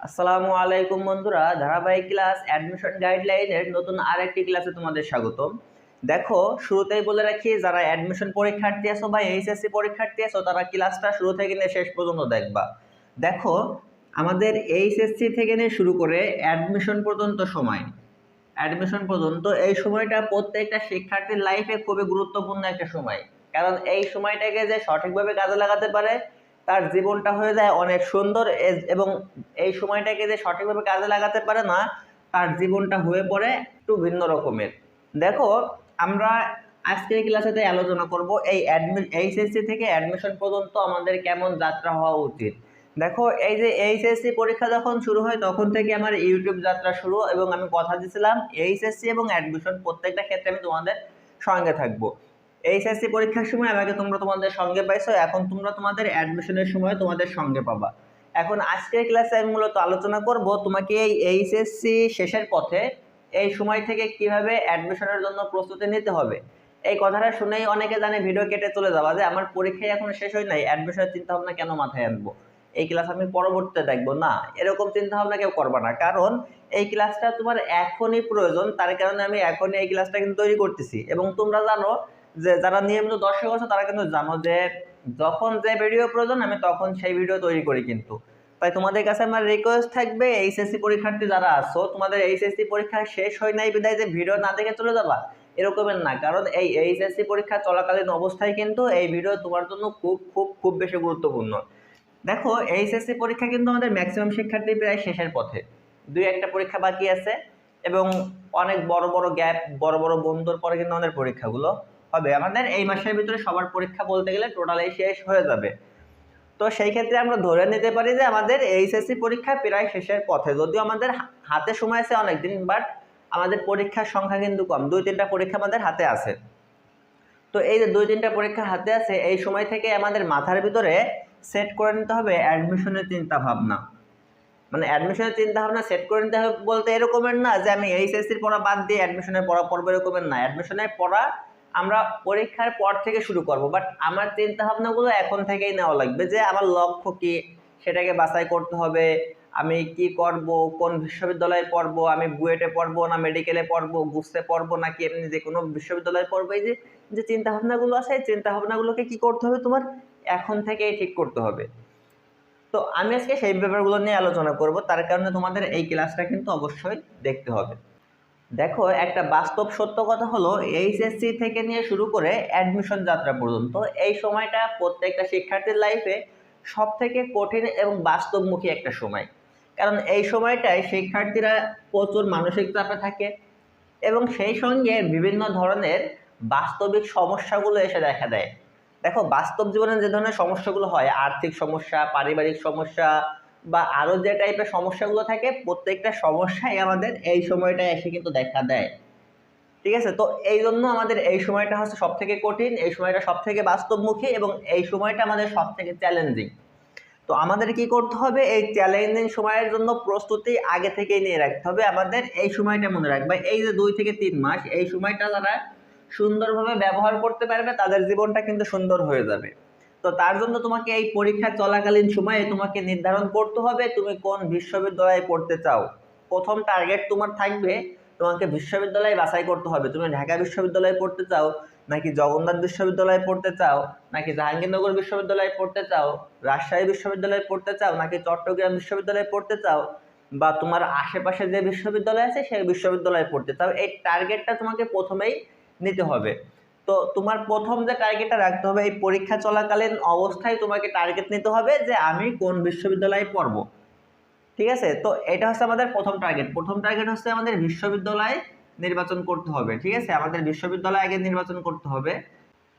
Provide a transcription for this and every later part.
আসসালামু আলাইকুম বন্ধুরা, ধারাবাহিক ক্লাস অ্যাডমিশন গাইডলাইনের নতুন আরেকটি ক্লাসে তোমাদের স্বাগতম। দেখো, শুরুতেই বলে রাখি, যারা অ্যাডমিশন পরীক্ষার্থী আছো বা এইচএসসি পরীক্ষার্থী আছো তারা ক্লাসটা শুরু থেকে নিয়ে শেষ পর্যন্ত দেখবা। দেখো, আমাদের এইচএসসি থেকে নিয়ে শুরু করে অ্যাডমিশন পর্যন্ত এই সময়টা প্রত্যেকটা শিক্ষার্থীর লাইফে খুবই গুরুত্বপূর্ণ একটা সময়। কারণ এই সময়টাকে যে সঠিকভাবে কাজে লাগাতে পারে তার জীবনটা হয়ে যায় অনেক সুন্দর, এবং এই সময়টাকে যে সঠিকভাবে কাজে লাগাতে পারে না তার জীবনটা হয়ে পড়ে একটু ভিন্ন রকমের। দেখো, আমরা আজকের ক্লাসেতে আলোচনা করব এই এইচএসসি থেকে অ্যাডমিশন পর্যন্ত আমাদের কেমন যাত্রা হওয়া উচিত। দেখো, এই যে এইচএসসি পরীক্ষা যখন শুরু হয় তখন থেকে আমার ইউটিউব যাত্রা শুরু, এবং আমি কথা দিয়েছিলাম এইচএসসি এবং অ্যাডমিশন প্রত্যেকটা ক্ষেত্রে আমি তোমাদের সঙ্গে থাকবো। এইচএসসি পরীক্ষার সময় আমাকে তোমাদের সঙ্গে পাইছো, এখন তোমরা তোমাদের অ্যাডমিশনের সময় তোমাদের সঙ্গে পাবা। এখন আজকের ক্লাসে আমি মূলত আলোচনা করব তোমাকে এই এইচএসসি শেষের পথে এই সময় থেকে কিভাবে অ্যাডমিশনের জন্য প্রস্তুতি নিতে হবে। এই কথাটা শুনেই অনেকে জানে ভিডিও কেটে চলে যাওয়া, যে আমার পরীক্ষায় এখনো শেষ হয় নাই, অ্যাডমিশনের চিন্তা ভাবনা কেন মাথায় আনবো, এই ক্লাস আমি পরবর্তীতে দেখবো না। এরকম চিন্তা ভাবনা কেউ করবা না, কারণ এই ক্লাসটা তোমার এখনই প্রয়োজন। তার কারণে আমি এখনই এই ক্লাসটা কিন্তু তৈরি করতেছি। এবং তোমরা জানো যে যারা নিয়মিত দর্শক আছো তারা কিন্তু জানো যে যখন যে ভিডিও প্রয়োজন আমি তখন সেই ভিডিও তৈরি করি। কিন্তু তাই তোমাদের কাছে আমার রিকোয়েস্ট থাকবে, এইচএসসি পরীক্ষার্থী যারা আছো, তোমাদের এইচএসসি পরীক্ষা শেষ হয় নাই বিদায় যে ভিডিও না দেখে চলে যাবা, এরকমের না। কারণ এই এইচএসসি পরীক্ষা চলাকালীন অবস্থায় কিন্তু এই ভিডিও তোমার জন্য খুব খুব খুব বেশি গুরুত্বপূর্ণ। দেখো, এইচএসসি পরীক্ষা কিন্তু আমাদের ম্যাক্সিমাম শিক্ষার্থী প্রায় শেষের পথে, দুই একটা পরীক্ষা বাকি আছে, এবং অনেক বড় বড় গ্যাপ, বড় বড় বন্ধুর পরে কিন্তু আমাদের পরীক্ষাগুলো হবে। আমাদের এই মাসের ভিতরে সবার পরীক্ষা বলতে গেলে টোটালি শেষ হয়ে যাবে। তো সেই ক্ষেত্রে আমরা ধরে নিতে পারি যে আমাদের এইচএসসি পরীক্ষা প্রায় শেষের পথে, যদিও আমাদের হাতে সময় আছে অনেকদিন, বাট আমাদের পরীক্ষার সংখ্যা কিন্তু কম, 2-3টা পরীক্ষা আমাদের হাতে আছে। তো এই যে 2-3টা পরীক্ষা হাতে আছে, এই সময় থেকে আমাদের মাথার ভিতরে সেট করে নিতে হবে অ্যাডমিশনের চিন্তা ভাবনা। মানে অ্যাডমিশনের চিন্তা ভাবনা সেট করে নিতে হবে বলতে এরকমের না যে আমি এইচএসসির পড়া বাদ দিয়ে অ্যাডমিশনের পড়া পড়বো, এরকমের না। অ্যাডমিশনের পড়া আমরা পরীক্ষার পর থেকে শুরু করব, বাট আমার চিন্তা ভাবনাগুলো এখন থেকেই নেওয়া লাগবে, যে আমার লক্ষ্য কি সেটাকে বাছাই করতে হবে। আমি কি করব, কোন বিশ্ববিদ্যালয়ে পড়বো, আমি বুয়েটে পড়বো না মেডিকেলে পড়বো, গুসতে পড়বো নাকি এমনি যে কোনো বিশ্ববিদ্যালয়ে পড়বো, এই যে যে চিন্তা ভাবনাগুলো আছে এই চিন্তা ভাবনাগুলোকে কি করতে হবে, তোমার এখন থেকেই ঠিক করতে হবে। তো আমি আজকে সেই ব্যাপারগুলো নিয়ে আলোচনা করব, তার কারণে তোমাদের এই ক্লাসটা কিন্তু অবশ্যই দেখতে হবে। দেখো, একটা বাস্তব সত্য কথা হলো, এইচএসসি থেকে নিয়ে শুরু করে অ্যাডমিশন যাত্রা পর্যন্ত এই সময়টা প্রত্যেকটা শিক্ষার্থীর লাইফে সব থেকে কঠিন এবং বাস্তবমুখী একটা সময়। কারণ এই সময়টায় শিক্ষার্থীরা প্রচুর মানসিক চাপে থাকে, এবং সেই সঙ্গে বিভিন্ন ধরনের বাস্তবিক সমস্যাগুলো এসে দেখা দেয়। দেখো, বাস্তব জীবনে যে ধরনের সমস্যাগুলো হয়, আর্থিক সমস্যা, পারিবারিক সমস্যা, বা আরো যে টাইপের সমস্যাগুলো থাকে, প্রত্যেকটা সমস্যাই আমাদের এই সময়টায় এসে কিন্তু দেখা দেয়। ঠিক আছে, তো এই জন্য আমাদের এই সময়টা হচ্ছে সব থেকে কঠিন, এই সময়টা সব থেকে বাস্তবমুখী, এবং এই সময়টা আমাদের সব থেকে চ্যালেঞ্জিং। তো আমাদের কি করতে হবে, এই চ্যালেঞ্জিং সময়ের জন্য প্রস্তুতি আগে থেকেই নিয়ে রাখতে হবে। আমাদের এই সময়টা মনে রাখবে, এই যে 2 থেকে 3 মাস, এই সময়টা যারা সুন্দরভাবে ব্যবহার করতে পারবে তাদের জীবনটা কিন্তু সুন্দর হয়ে যাবে। তো তার জন্য তোমাকে এই পরীক্ষা চলাকালীন সময়ে তোমাকে নির্ধারণ করতে হবে তুমি কোন বিশ্ববিদ্যালয়ে পড়তে চাও। প্রথম টার্গেট তোমার থাকবে, তোমাকে বিশ্ববিদ্যালয় বাছাই করতে হবে। তুমি ঢাকা বিশ্ববিদ্যালয়ে পড়তে চাও, নাকি জগন্নাথ বিশ্ববিদ্যালয়ে পড়তে চাও, নাকি জাহাঙ্গীরনগর বিশ্ববিদ্যালয়ে পড়তে চাও, রাজশাহী বিশ্ববিদ্যালয়ে পড়তে চাও, নাকি চট্টগ্রাম বিশ্ববিদ্যালয়ে পড়তে চাও, বা তোমার আশেপাশে যে বিশ্ববিদ্যালয় আছে সেই বিশ্ববিদ্যালয়ে পড়তে চাও, এই টার্গেটটা তোমাকে প্রথমেই নিতে হবে। তো তোমার প্রথম যে টার্গেটটা রাখতে হবে, এই পরীক্ষা চলাকালীন অবস্থায় তোমাকে টার্গেট নিতে হবে যে আমি কোন বিশ্ববিদ্যালয়ে পড়ব। ঠিক আছে, তো এটা হচ্ছে আমাদের প্রথম টার্গেট। প্রথম টার্গেট হচ্ছে আমাদের বিশ্ববিদ্যালয় নির্বাচন করতে হবে। ঠিক আছে, আমাদের বিশ্ববিদ্যালয় আগে নির্বাচন করতে হবে।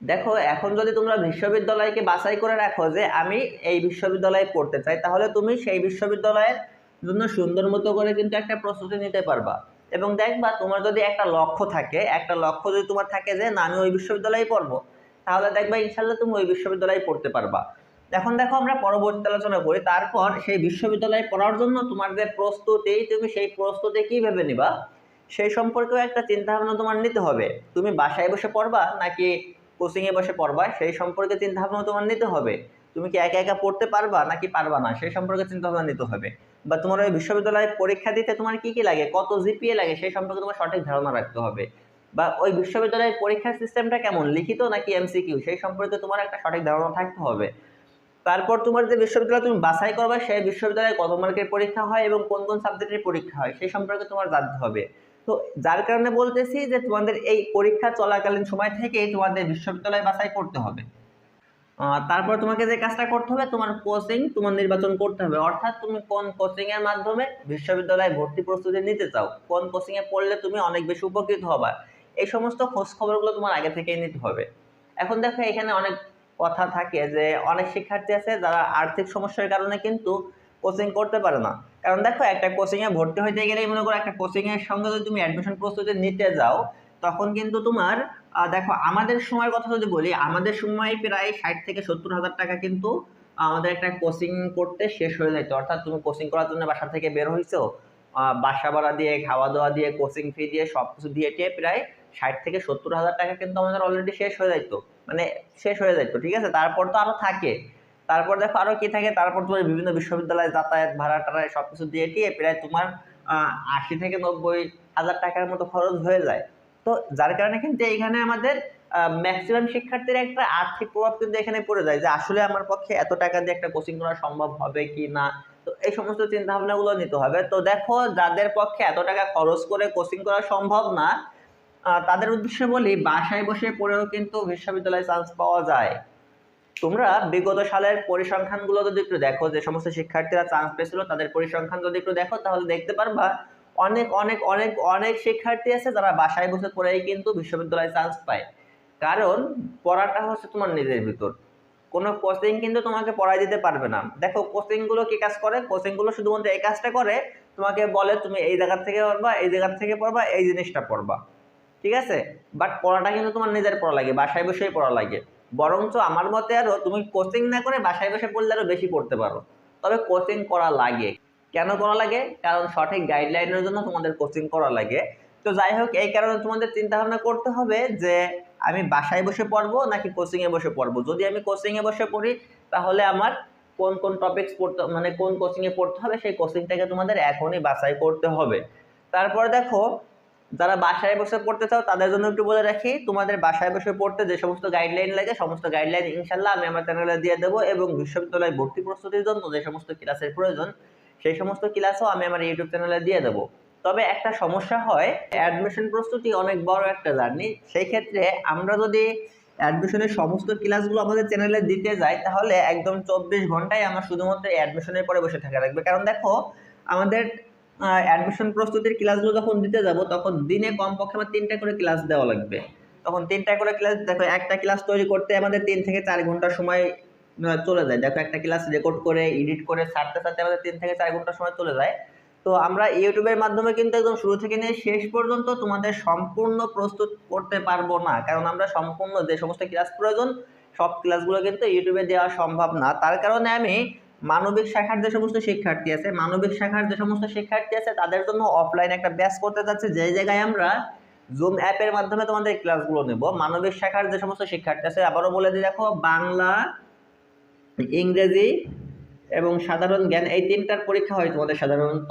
দেখো, এখন যদি তোমরা বিশ্ববিদ্যালয়কে বাছাই করে রাখো যে আমি এই বিশ্ববিদ্যালয়ে পড়তে চাই, তাহলে তুমি সেই বিশ্ববিদ্যালয়ের জন্য সুন্দর মতো করে কিন্তু একটা প্রস্তুতি নিতে পারবা। এবং দেখবা, তোমার যদি একটা লক্ষ্য থাকে, একটা লক্ষ্য যদি তোমার থাকে যে না আমি ওই বিশ্ববিদ্যালয়ে পড়বো, তাহলে দেখবা ইনশাল্লাহ তুমি ওই বিশ্ববিদ্যালয়ে পড়তে পারবা। এখন দেখো, আমরা পরবর্তী আলোচনা করি, তারপর সেই বিশ্ববিদ্যালয়ে পড়ার জন্য তোমার যে প্রস্তুতি, তুমি সেই প্রস্তুতি কিভাবে নিবা সেই সম্পর্কেও একটা চিন্তা ভাবনা তোমার নিতে হবে। তুমি বাসায় বসে পড়বা নাকি কোচিংয়ে বসে পড়বা সেই সম্পর্কে চিন্তা ভাবনা তোমার নিতে হবে। তুমি কি একা একা পড়তে পারবা নাকি পারবা না সেই সম্পর্কে চিন্তা ভাবনা নিতে হবে। বা তোমার ওই বিশ্ববিদ্যালয়ে পরীক্ষা দিতে তোমার কি কি লাগে, কত জিপিএ লাগে, সেই সম্পর্কে তোমার সঠিক ধারণা রাখতে হবে। বা ওই বিশ্ববিদ্যালয়ের পরীক্ষার সিস্টেমটা কেমন, লিখিত নাকি এমসিকিউ, সেই সম্পর্কে তোমার একটা সঠিক ধারণা থাকতে হবে। তারপর তোমার যে বিশ্ববিদ্যালয় তুমি বাছাই করবে সেই বিশ্ববিদ্যালয়ে কত মার্কের পরীক্ষা হয় এবং কোন কোন সাবজেক্টের পরীক্ষা হয় সেই সম্পর্কে তোমার জানতে হবে। তো যার কারণে বলতেছি যে তোমাদের এই পরীক্ষা চলাকালীন সময় থেকে তোমাদের বিশ্ববিদ্যালয় বাছাই করতে হবে। তারপর তোমাকে যে কাজটা করতে হবে, তোমার কোচিং তোমার নির্বাচন করতে হবে, অর্থাৎ তুমি কোন কোচিং এর মাধ্যমে বিশ্ববিদ্যালয়ে ভর্তি প্রস্তুতি নিতে চাও, কোন কোচিং এ পড়লে তুমি অনেক বেশি উপকৃত হবা, এই সমস্ত খোঁজ খবরগুলো তোমার আগে থেকেই নিতে হবে। এখন দেখো এখানে অনেক কথা থাকে যে অনেক শিক্ষার্থী আছে যারা আর্থিক সমস্যার কারণে কিন্তু কোচিং করতে পারে না। কারণ দেখো একটা কোচিং এ ভর্তি হইতে গেলেই মনে করো একটা কোচিং এর সঙ্গে যদি তুমি অ্যাডমিশন প্রস্তুতি নিতে যাও, তখন কিন্তু তোমার দেখো আমাদের সময়ের কথা যদি বলি, আমাদের সময় প্রায় 60 থেকে 70 হাজার টাকা কিন্তু আমাদের একটা কোচিং করতে শেষ হয়ে যেত। অর্থাৎ তুমি কোচিং করার জন্য বাসা থেকে বের হইছো, বাসা ভাড়া দিয়ে, খাওয়া দাওয়া দিয়ে, কোচিং ফি দিয়ে, সবকিছু দিয়ে প্রায় 60 থেকে 70 হাজার টাকা কিন্তু আমাদের অলরেডি শেষ হয়ে যাইতো, মানে শেষ হয়ে যাইতো, ঠিক আছে। তারপর তো আরো থাকে, তারপর দেখো আরো কি থাকে, তারপর তোমার বিভিন্ন বিশ্ববিদ্যালয়ে যাতায়াত ভাড়া টাড়া সবকিছু দিয়ে প্রায় তোমার 80 থেকে 90 হাজার টাকার মতো খরচ হয়ে যায়। তো যার কারণে কিন্তু এইখানে আমাদের ম্যাক্সিমাম শিক্ষার্থীর একটা আর্থিক প্রভাব কিন্তু এখানে পড়ে যায় যে আসলে আমার পক্ষে এত টাকা দিয়ে একটা কোচিং করা সম্ভব হবে কি না। তো এই সমস্ত চিন্তা ভাবনাগুলো নিতে হবে। তো দেখো যাদের পক্ষে এত টাকা খরচ করে কোচিং করা সম্ভব না, তাদের উদ্দেশ্যে বলি বাসায় বসে পড়েও কিন্তু বিশ্ববিদ্যালয়ে চান্স পাওয়া যায়। তোমরা বিগত সালের পরিসংখ্যানগুলো যদি একটু দেখো, যে সমস্ত শিক্ষার্থীরা চান্স পেয়েছিল তাদের পরিসংখ্যান যদি একটু দেখো, তাহলে দেখতে পারবা অনেক অনেক অনেক অনেক শিক্ষার্থী আছে যারা বাসায় বসে পড়েই কিন্তু বিশ্ববিদ্যালয়ে চান্স পায়। কারণ পড়াটা হচ্ছে তোমার নিজের ভিতর, কোনো কোচিং কিন্তু তোমাকে পড়াই দিতে পারবে না। দেখো কোচিং গুলো কি কাজ করে, কোচিং গুলো শুধুমাত্র এই কাজটা করে, তোমাকে বলে তুমি এই জায়গা থেকে পড়বা, এই জায়গা থেকে পড়বা, এই জিনিসটা পড়বা, ঠিক আছে। বাট পড়াটা কিন্তু তোমার নিজের পড়া লাগে, বাসায় বসেই পড়া লাগে। বরঞ্চ আমার মতে আরো তুমি কোচিং না করে বাসায় বসে পড়লে আরো বেশি পড়তে পারো। তবে কোচিং করা লাগে, কেন করা লাগে, কারণ সঠিক গাইডলাইনের জন্য তোমাদের কোচিং করা লাগে। তো যাই হোক, এই কারণে তোমাদের চিন্তা ভাবনা করতে হবে যে আমি বাসায় বসে পড়বো নাকি কোচিং এ বসে পড়বো। যদি আমি কোচিং এ বসে পড়ি তাহলে আমার কোন কোন টপিকস পড়তে, মানে কোন কোচিং এ পড়তে হবে, সেই কোচিংটাকে তোমাদের এখনই বাছাই করতে হবে। তারপর দেখো যারা বাসায় বসে পড়তে চাও তাদের জন্য একটু বলে রাখি, তোমাদের বাসায় বসে পড়তে যে সমস্ত গাইডলাইন লাগে সমস্ত গাইডলাইন ইনশাল্লাহ আমি আমার চ্যানেলে দিয়ে দেবো, এবং বিশ্ববিদ্যালয় ভর্তি প্রস্তুতির জন্য যে সমস্ত ক্লাসের প্রয়োজন সেই সমস্ত ক্লাসও আমি আমার ইউটিউব চ্যানেলে দিয়ে দেবো। তবে একটা সমস্যা হয়, অ্যাডমিশন প্রস্তুতি অনেক বড় একটা জার্নি। সেই ক্ষেত্রে আমরা যদি অ্যাডমিশনের সমস্ত ক্লাসগুলো আমাদের চ্যানেলে দিতে যাই তাহলে একদম 24 ঘন্টায় আমার শুধুমাত্র অ্যাডমিশনের পরে বসে থাকা লাগবে। কারণ দেখো আমাদের অ্যাডমিশন প্রস্তুতির ক্লাসগুলো যখন দিতে যাব তখন দিনে কমপক্ষে আমার 3টা করে ক্লাস দেওয়া লাগবে। তখন 3টা করে ক্লাস, দেখো একটা ক্লাস তৈরি করতে আমাদের 3 থেকে 4 ঘন্টা সময় চলে যায়। দেখো একটা ক্লাস রেকর্ড করে এডিট করে ছাড়তে ছাড়তে আমাদের 3 থেকে 4 ঘন্টা সময় চলে যায়। তো আমরা ইউটিউবের মাধ্যমে কিন্তু একদম শুরু থেকে নিয়ে শেষ পর্যন্ত তোমাদের সম্পূর্ণ প্রস্তুত করতে পারবো না, কারণ আমরা সম্পূর্ণ যে সমস্ত ক্লাস প্রয়োজন সব ক্লাসগুলো কিন্তু ইউটিউবে দেওয়া সম্ভব না। তার কারণে আমি মানবিক শাখার যে সমস্ত শিক্ষার্থী আছে, তাদের জন্য অফলাইন একটা ব্যাচ করতে যাচ্ছে, যে জায়গায় আমরা জুম অ্যাপের মাধ্যমে তোমাদের ক্লাসগুলো নেব। মানবিক শাখার যে সমস্ত শিক্ষার্থী আছে, আবারও বলে দিই, দেখো বাংলা, ইংরেজি এবং সাধারণ জ্ঞান, এই 3টার পরীক্ষা হয় তোমাদের সাধারণত।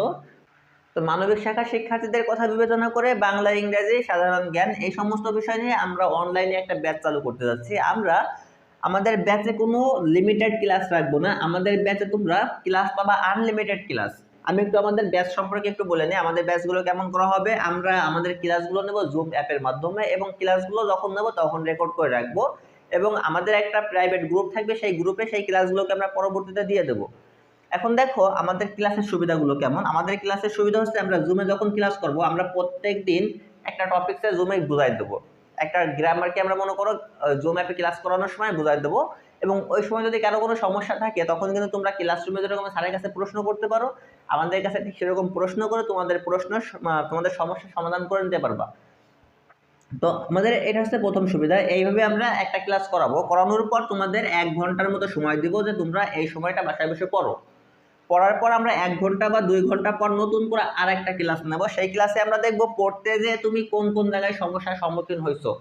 তো মানবিক শাখার শিক্ষার্থীদের কথা বিবেচনা করে বাংলা, ইংরেজি, সাধারণ জ্ঞান এই সমস্ত বিষয় নিয়ে আমরা অনলাইনে একটা ব্যাচ চালু করতে যাচ্ছি। আমরা আমাদের ব্যাচে কোনো লিমিটেড ক্লাস রাখবো না, আমাদের ব্যাচে তোমরা ক্লাস পাবা আনলিমিটেড ক্লাস। আমি একটু আমাদের ব্যাচ সম্পর্কে একটু বলে নিই, আমাদের ব্যাচগুলো কেমন করা হবে। আমরা আমাদের ক্লাসগুলো নেব জুম অ্যাপের মাধ্যমে, এবং ক্লাসগুলো যখন নেব তখন রেকর্ড করে রাখবো, এবং আমাদের একটা প্রাইভেট গ্রুপ থাকবে, সেই গ্রুপে সেই ক্লাসগুলোকে আমরা পরবর্তীতে দিয়ে দেবো। এখন দেখো আমাদের ক্লাসের সুবিধাগুলো কেমন। আমাদের ক্লাসের সুবিধা হচ্ছে আমরা জুমে যখন ক্লাস করব আমরা প্রত্যেক দিন একটা টপিকসে জুমে বুঝাই দেবো, একটা গ্রামারকে আমরা মনে করো জুম অ্যাপে ক্লাস করানোর সময় বুঝাই দেবো। এবং ওই সময় যদি কারো কোনো সমস্যা থাকে তখন কিন্তু তোমরা ক্লাসরুমে যেরকম স্যারের কাছে প্রশ্ন করতে পারো, আমাদের কাছে ঠিক সেরকম প্রশ্ন করে তোমাদের তোমাদের সমস্যার সমাধান করে নিতে পারবা। তো আমাদের এটা হচ্ছে প্রথম সুবিধা। এইভাবে আমরা একটা ক্লাস করানোর পর তোমাদের 1 ঘন্টার মতো সময় দিব যে তোমরা এই সময়টা বাসায় বসে পড়ো। পড়ার পর আমরা 1 ঘন্টা বা 2 ঘন্টা পর নতুন করে আর একটা ক্লাস নেব। সেই ক্লাসে আমরা দেখব পড়তে যে তুমি কোন কোন জায়গায় সমস্যার সম্মুখীন হয়েছো,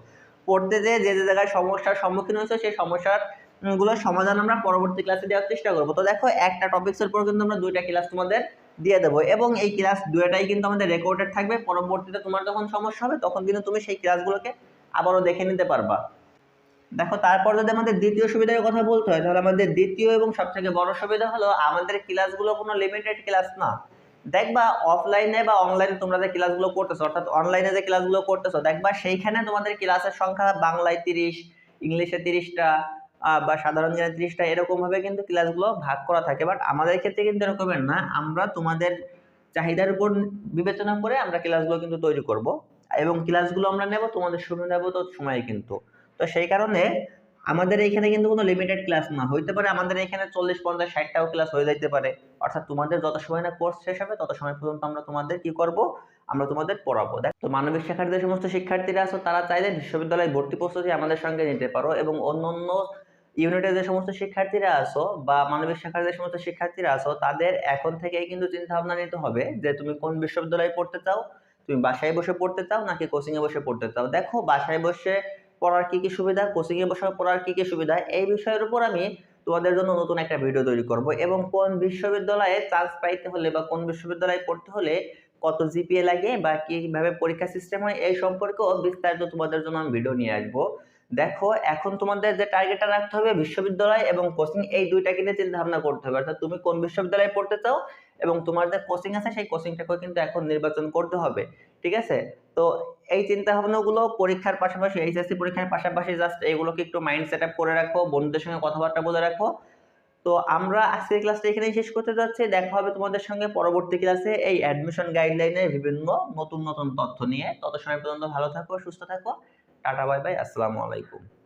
পড়তে যে যে জায়গায় সমস্যার সম্মুখীন হয়েছো সেই সমস্যার গুলোর সমাধান আমরা পরবর্তী ক্লাসে দেওয়ার চেষ্টা করবো। তো দেখো একটা টপিক্সের পর কিন্তু আমরা 2টা ক্লাস তোমাদের দিয়ে দেবো, এবং এই ক্লাস দুটাই কিন্তু আমাদের রেকর্ডেড থাকবে। পরবর্তীতে তোমার যখন সমস্যা হবে তখন কিন্তু তুমি সেই ক্লাসগুলোকে আবারও দেখে নিতে পারবা। দেখো, তারপর যদি আমাদের দ্বিতীয় সুবিধার কথা বলতে হয়, তাহলে আমাদের দ্বিতীয় এবং সবথেকে বড় সুবিধা হলো আমাদের ক্লাসগুলো কোনো লিমিটেড ক্লাস না। দেখবা অফলাইনে বা অনলাইনে তোমরা যে ক্লাসগুলো করতেছো, অর্থাৎ অনলাইনে যে ক্লাসগুলো করতেছো, দেখবা সেইখানে তোমাদের ক্লাসের সংখ্যা বাংলায় 30, ইংলিশে 30টা, বা সাধারণ জ্ঞানে 30টা, এরকম ভাবে কিন্তু ক্লাসগুলো ভাগ করা থাকে। বাট আমাদের ক্ষেত্রে কিন্তু এরকমের না, আমরা তোমাদের চাহিদার উপর বিবেচনা করে আমরা ক্লাসগুলো কিন্তু তৈরি করব, এবং ক্লাসগুলো আমরা নেব তোমাদের সুবিধা মতো সময়ে কিন্তু। তো সেই কারণে আমাদের এইখানে কিন্তু কোনো লিমিটেড ক্লাস না, হইতে পারে আমাদের এখানে 40, 50, 60টাও ক্লাস হয়ে যাইতে পারে। অর্থাৎ তোমাদের যত সময় না কোর্স শেষ হবে তত সময় পর্যন্ত আমরা তোমাদের কি করব, আমরা তোমাদের পড়াবো। তো মানবিক শাখার যে সমস্ত শিক্ষার্থীরা আছো তারা চাইলে বিশ্ববিদ্যালয় ভর্তি প্রস্তুতি আমাদের সঙ্গে নিতে পারো, এবং অন্য ইউনিটের যে সমস্ত শিক্ষার্থীরা আছো বা মানবিক শাখার যে সমস্ত শিক্ষার্থীরা আছো তাদের এখন থেকেই কিন্তু চিন্তা ভাবনা নিতে হবে যে তুমি কোন বিশ্ববিদ্যালয়ে পড়তে চাও, তুমি বাসায় বসে পড়তে চাও নাকি কোচিং এ বসে পড়তে চাও। দেখো, বাসায় বসে পড়ার কি কি সুবিধা, কোচিং এ বসে পড়ার কি কি সুবিধা, এই বিষয়ের উপর আমি তোমাদের জন্য নতুন একটা ভিডিও তৈরি করব, এবং কোন বিশ্ববিদ্যালয়ে চান্স পাইতে হলে বা কোন বিশ্ববিদ্যালয়ে পড়তে হলে কত জিপিএ লাগে বা কিভাবে পরীক্ষা সিস্টেম হয় এই সম্পর্কেও বিস্তারিত তোমাদের জন্য আমি ভিডিও নিয়ে আসবো। দেখো, এখন তোমাদের যে টার্গেটটা রাখতে হবে বিশ্ববিদ্যালয় এবং কোচিং, এই দুইটাকে নিয়ে চিন্তা ভাবনা করতে হবে। অর্থাৎ তুমি কোন বিশ্ববিদ্যালয়ে পড়তে চাও এবং তোমার যে কোচিং আছে সেই কোচিংটাকে কিন্তু এখন নির্বাচন করতে হবে, ঠিক আছে? তো এই চিন্তা ভাবনাগুলো পরীক্ষার পাশাপাশি, এইচএসসি পরীক্ষার পাশাপাশি জাস্ট এগুলোকে একটু মাইন্ড সেট আপ করে রাখো, বন্ধুদের সঙ্গে কথাবার্তা বলে রাখো। তো আমরা আজকের ক্লাসটা এখানেই শেষ করতে যাচ্ছি। দেখা হবে তোমাদের সঙ্গে পরবর্তী ক্লাসে এই অ্যাডমিশন গাইডলাইনের বিভিন্ন নতুন নতুন তথ্য নিয়ে। তত সময় পর্যন্ত ভালো থাকো, সুস্থ থাকো। টাটা, বাই বাই, আসসালামু আলাইকুম।